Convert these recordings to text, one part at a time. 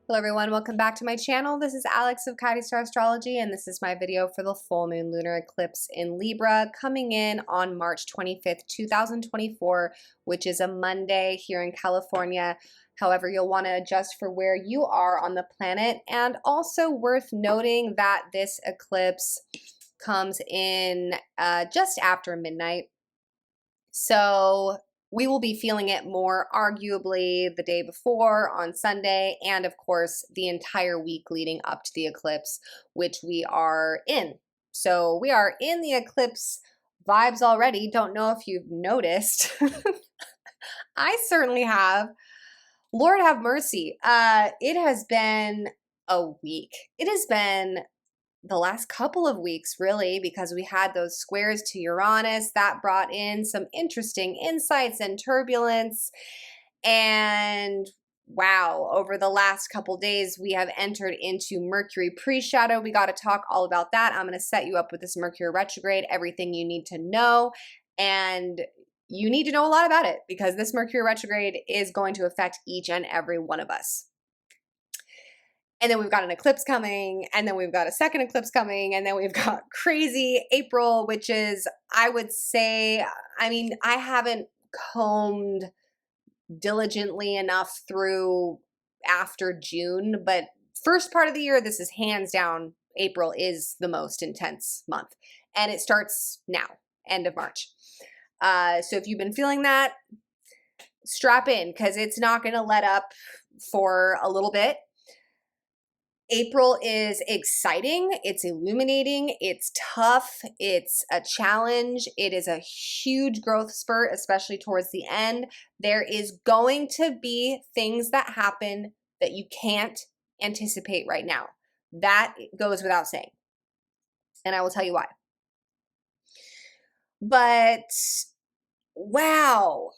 Hello everyone, welcome back to my channel. This is Alex of Star Astrology, and this is my video for the full moon lunar eclipse in Libra coming in on March 25th, 2024, which is a Monday here in California. However, you'll want to adjust for where you are on the planet, and also worth noting that this eclipse comes in just after midnight. So we will be feeling it more arguably the day before on Sunday, and of course the entire week leading up to the eclipse, which we are in. So we are in the eclipse vibes already. Don't know if you've noticed. I certainly have. Lord have mercy. It has been a week. It has been the last couple of weeks, really, because we had those squares to Uranus that brought in some interesting insights and turbulence. And wow, over the last couple days, we have entered into Mercury PreShadow. We got to talk all about that. I'm going to set you up with this Mercury retrograde, everything you need to know. And you need to know a lot about it because this Mercury retrograde is going to affect each and every one of us. And then we've got an eclipse coming, and then we've got a second eclipse coming, and then we've got crazy April, which is, I would say, I mean, I haven't combed diligently enough through after June, but first part of the year, this is hands down, April is the most intense month. And it starts now, end of March. So if you've been feeling that, strap in, because it's not going to let up for a little bit. April is exciting, it's illuminating, it's tough, it's a challenge, it is a huge growth spurt, especially towards the end. There is going to be things that happen that you can't anticipate right now. That goes without saying. And I will tell you why. But wow.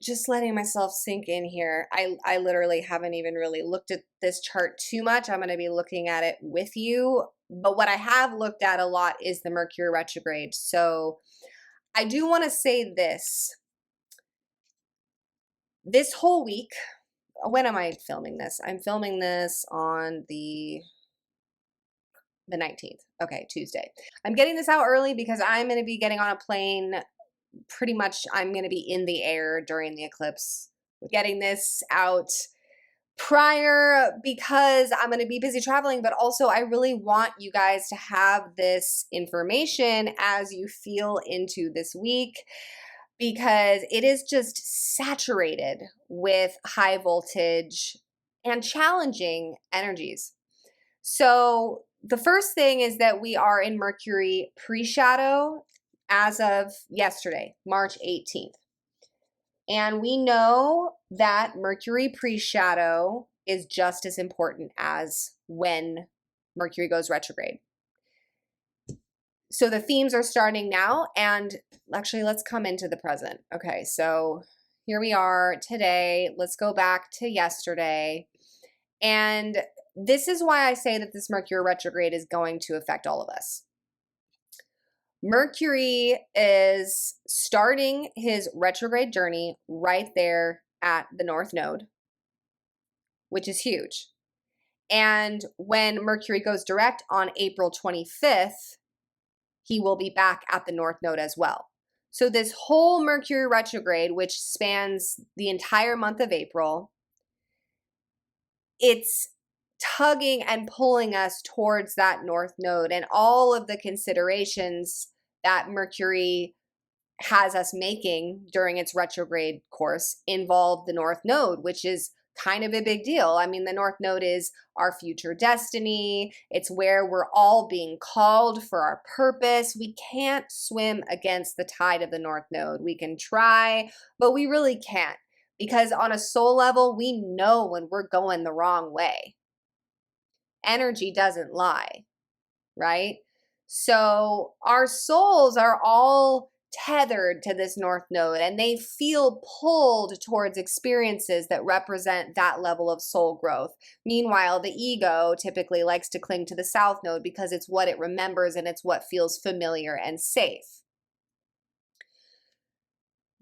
Just letting myself sink in here. I literally haven't even really looked at this chart too much. I'm going to be looking at it with you. But what I have looked at a lot is the Mercury retrograde. So I do want to say this. This whole week, when am I filming this? I'm filming this on the 19th. Okay, Tuesday. I'm getting this out early because I'm going to be getting on a plane. Pretty much I'm going to be in the air during the eclipse. We're getting this out prior because I'm going to be busy traveling, but also I really want you guys to have this information as you feel into this week, because it is just saturated with high voltage and challenging energies. So the first thing is that we are in Mercury PreShadow as of yesterday, March 18th. And we know that Mercury PreShadow is just as important as when Mercury goes retrograde. So the themes are starting now, and actually let's come into the present. Okay, so here we are today. Let's go back to yesterday. And this is why I say that this Mercury retrograde is going to affect all of us. Mercury is starting his retrograde journey right there at the North Node, which is huge. And when Mercury goes direct on April 25th, he will be back at the North Node as well. So this whole Mercury retrograde, which spans the entire month of April, it's tugging and pulling us towards that North Node, and all of the considerations that Mercury has us making during its retrograde course involve the North Node, which is kind of a big deal. I mean, the North Node is our future destiny. It's where we're all being called for our purpose. We can't swim against the tide of the North Node. We can try, but we really can't, because on a soul level, we know when we're going the wrong way. Energy doesn't lie, right? So our souls are all tethered to this North Node, and they feel pulled towards experiences that represent that level of soul growth. Meanwhile, the ego typically likes to cling to the South Node because it's what it remembers and it's what feels familiar and safe.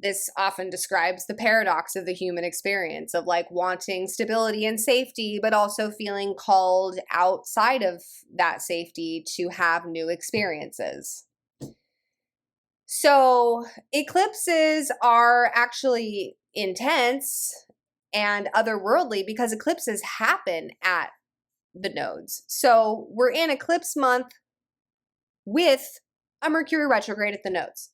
this often describes the paradox of the human experience of like wanting stability and safety, but also feeling called outside of that safety to have new experiences. So eclipses are actually intense and otherworldly because eclipses happen at the nodes. So we're in eclipse month with a Mercury retrograde at the nodes.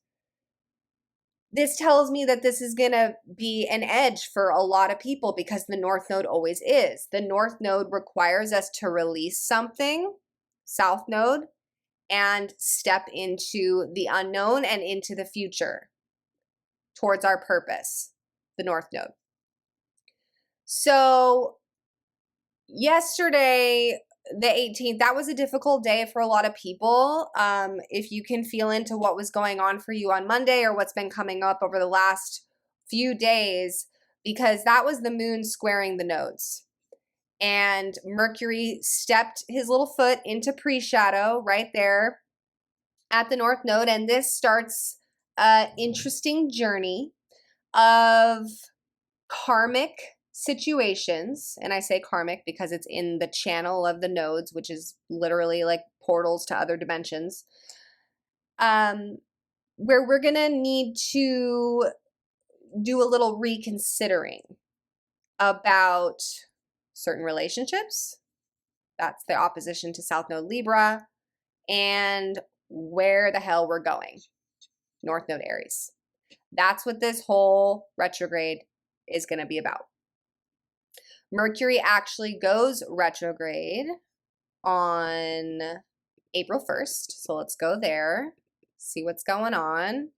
This tells me that this is going to be an edge for a lot of people because the North Node always is. The North Node requires us to release something, South Node, and step into the unknown and into the future towards our purpose, the North Node. So yesterday, the 18th, that was a difficult day for a lot of people. If you can feel into what was going on for you on Monday or what's been coming up over the last few days, because that was the moon squaring the nodes. And Mercury stepped his little foot into PreShadow right there at the North Node. And this starts an interesting journey of karmic situations, and I say karmic because it's in the channel of the nodes, which is literally like portals to other dimensions, where we're gonna need to do a little reconsidering about certain relationships. That's the opposition to South Node Libra, and where the hell we're going, North Node Aries. That's what this whole retrograde is going to be about. Mercury actually goes retrograde on April 1st. So let's go there, see what's going on.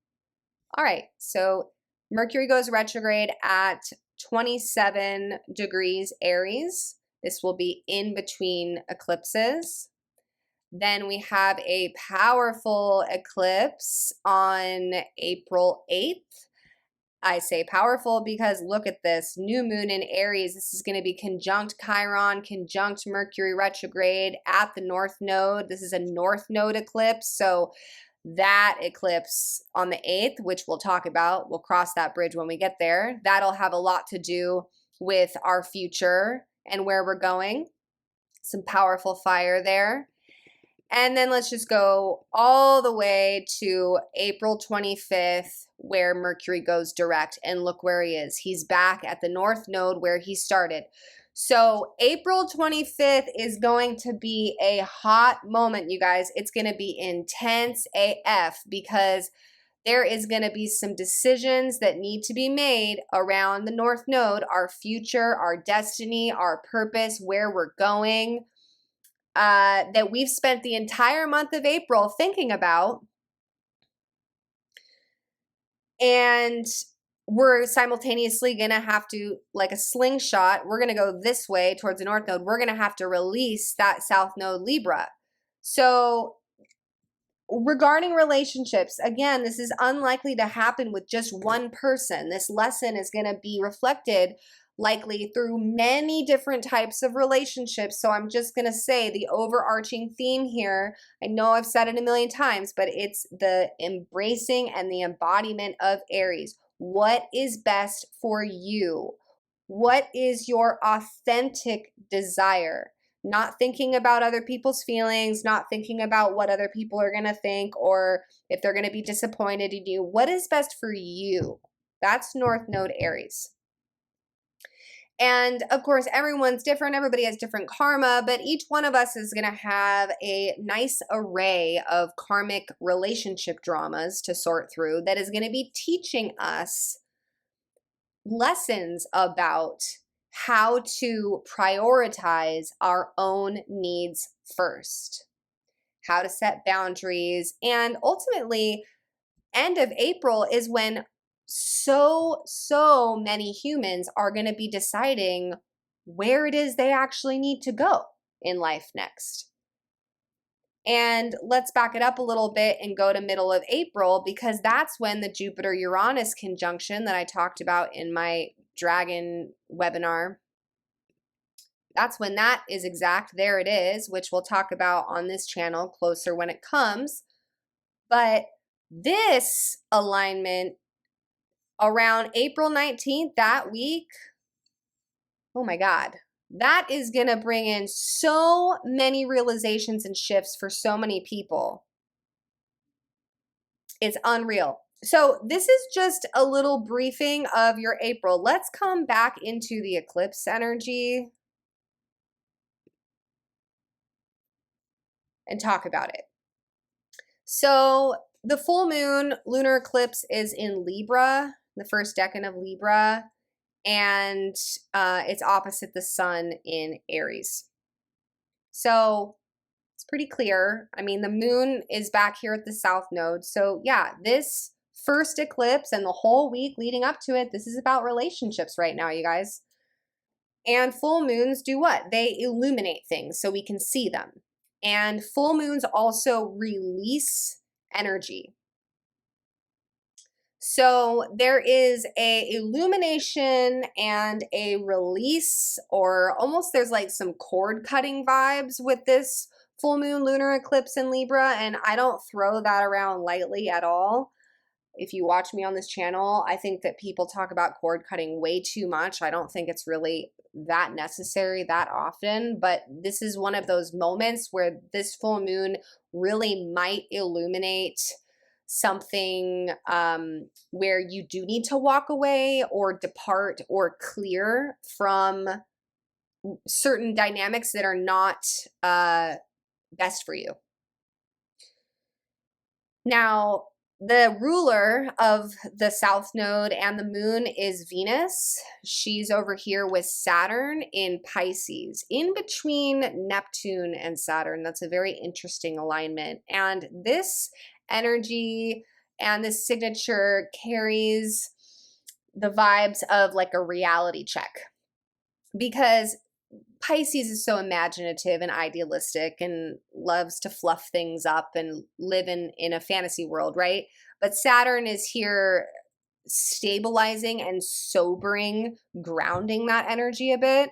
All right, so Mercury goes retrograde at 27 degrees Aries. This will be in between eclipses. Then we have a powerful eclipse on April 8th. I say powerful because look at this new moon in Aries. This is going to be conjunct Chiron, conjunct Mercury retrograde at the North Node. This is a North Node eclipse. So that eclipse on the 8th, which we'll talk about, we'll cross that bridge when we get there. That'll have a lot to do with our future and where we're going. Some powerful fire there. And then let's just go all the way to April 25th, where Mercury goes direct. And look where he is. He's back at the North Node where he started. So April 25th is going to be a hot moment, you guys. It's going to be intense AF because there is going to be some decisions that need to be made around the North Node, our future, our destiny, our purpose, where we're going. That we've spent the entire month of April thinking about, and we're simultaneously going to have to, like a slingshot, we're going to go this way towards the North Node. We're going to have to release that South Node Libra. So regarding relationships, again, this is unlikely to happen with just one person. This lesson is going to be reflected likely through many different types of relationships. So I'm just going to say the overarching theme here, I know I've said it a million times, but it's the embracing and the embodiment of Aries. What is best for you? What is your authentic desire? Not thinking about other people's feelings, not thinking about what other people are going to think or if they're going to be disappointed in you. What is best for you? That's North Node Aries. And of course, everyone's different. Everybody has different karma, but each one of us is going to have a nice array of karmic relationship dramas to sort through that is going to be teaching us lessons about how to prioritize our own needs first, how to set boundaries, and ultimately, end of April is when so many humans are going to be deciding where it is they actually need to go in life next. And let's back it up a little bit and go to middle of April, because that's when the Jupiter-Uranus conjunction that I talked about in my Dragon webinar, that's when that is exact. There it is, which we'll talk about on this channel closer when it comes. But this alignment around April 19th, that week, oh my God, that is going to bring in so many realizations and shifts for so many people. It's unreal. So this is just a little briefing of your April. Let's come back into the eclipse energy and talk about it. So the full moon lunar eclipse is in Libra, the first decan of Libra, and it's opposite the sun in Aries. So it's pretty clear. I mean, the moon is back here at the south node. So yeah, this first eclipse and the whole week leading up to it, this is about relationships right now, you guys. And full moons do what? They illuminate things so we can see them. And full moons also release energy. So there is a illumination and a release, or almost there's like some cord cutting vibes with this full moon lunar eclipse in Libra, and I don't throw that around lightly at all. If you watch me on this channel, I think that people talk about cord cutting way too much. I don't think it's really that necessary that often, but this is one of those moments where this full moon really might illuminate something where you do need to walk away or depart or clear from certain dynamics that are not best for you. Now, the ruler of the south node and the moon is Venus. She's over here with Saturn in Pisces, in between Neptune and Saturn. That's a very interesting alignment. And this energy and this signature carries the vibes of like a reality check, because Pisces is so imaginative and idealistic and loves to fluff things up and live in a fantasy world, right? But Saturn is here stabilizing and sobering, grounding that energy a bit.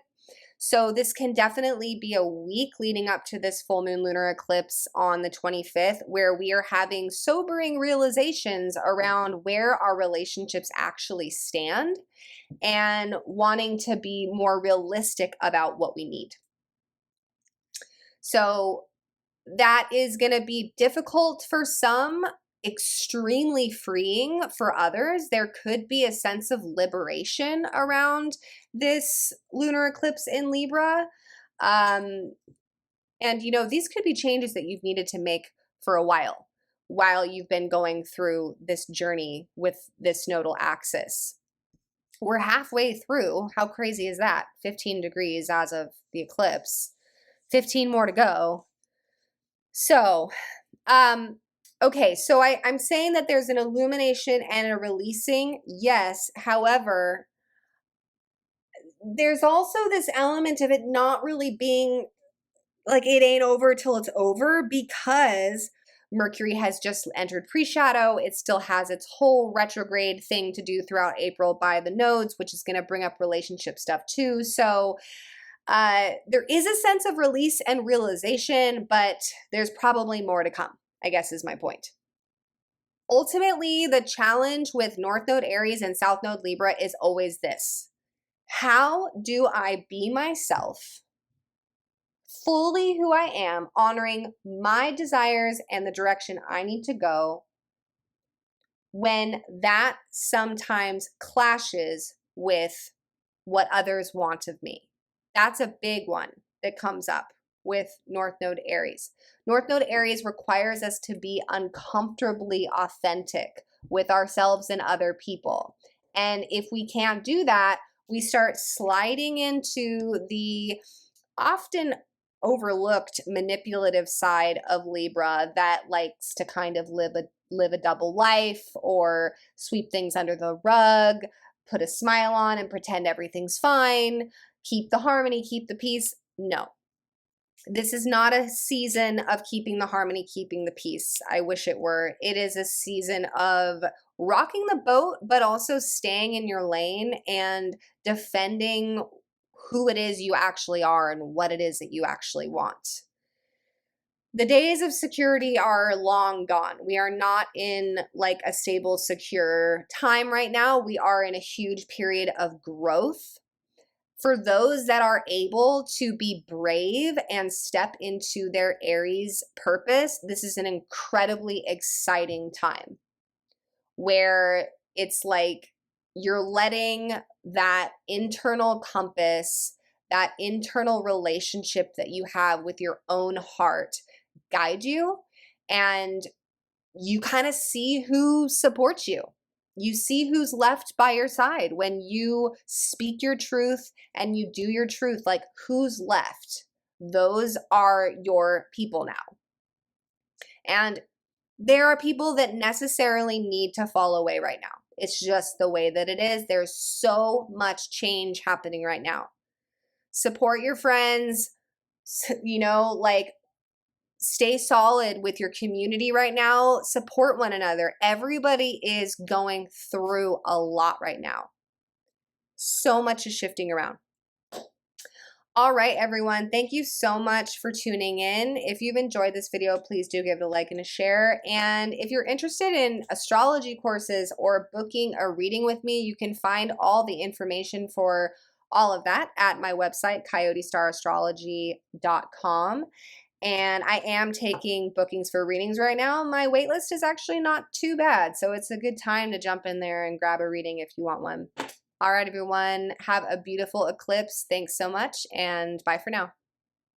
So this can definitely be a week leading up to this full moon lunar eclipse on the 25th, where we are having sobering realizations around where our relationships actually stand and wanting to be more realistic about what we need. So that is going to be difficult for some, extremely freeing for others. There could be a sense of liberation around this lunar eclipse in Libra. And, you know, these could be changes that you've needed to make for a while you've been going through this journey with this nodal axis. We're halfway through. How crazy is that? 15 degrees as of the eclipse. 15 more to go. So, okay, so I'm saying that there's an illumination and a releasing, yes. However, there's also this element of it not really being like it ain't over till it's over, because Mercury has just entered pre-shadow. It still has its whole retrograde thing to do throughout April by the nodes, which is going to bring up relationship stuff too. So there is a sense of release and realization, but there's probably more to come, I guess is my point. Ultimately, the challenge with North Node Aries and South Node Libra is always this: how do I be myself, fully who I am, honoring my desires and the direction I need to go, when that sometimes clashes with what others want of me? That's a big one that comes up with North Node Aries. North Node Aries requires us to be uncomfortably authentic with ourselves and other people. And if we can't do that, we start sliding into the often overlooked manipulative side of Libra that likes to kind of live a double life, or sweep things under the rug, put a smile on and pretend everything's fine, keep the harmony, keep the peace. No, this is not a season of keeping the harmony, keeping the peace. I wish it were. It is a season of rocking the boat, but also staying in your lane and defending who it is you actually are and what it is that you actually want. The days of security are long gone. We are not in like a stable, secure time right now. We are in a huge period of growth. For those that are able to be brave and step into their Aries purpose, this is an incredibly exciting time where it's like you're letting that internal compass, that internal relationship that you have with your own heart guide you, and you kind of see who supports you. You see who's left by your side when you speak your truth and you do your truth. Like, who's left? Those are your people now. And there are people that necessarily need to fall away right now. It's just the way that it is. There's so much change happening right now. Support your friends, like stay solid with your community right now. Support one another. Everybody is going through a lot right now. So much is shifting around. All right, everyone. Thank you so much for tuning in. If you've enjoyed this video, please do give it a like and a share. And if you're interested in astrology courses or booking a reading with me, you can find all the information for all of that at my website, coyotestarastrology.com. And I am taking bookings for readings right now. My waitlist is actually not too bad, so it's a good time to jump in there and grab a reading if you want one. All right, everyone, have a beautiful eclipse. Thanks so much, and bye for now.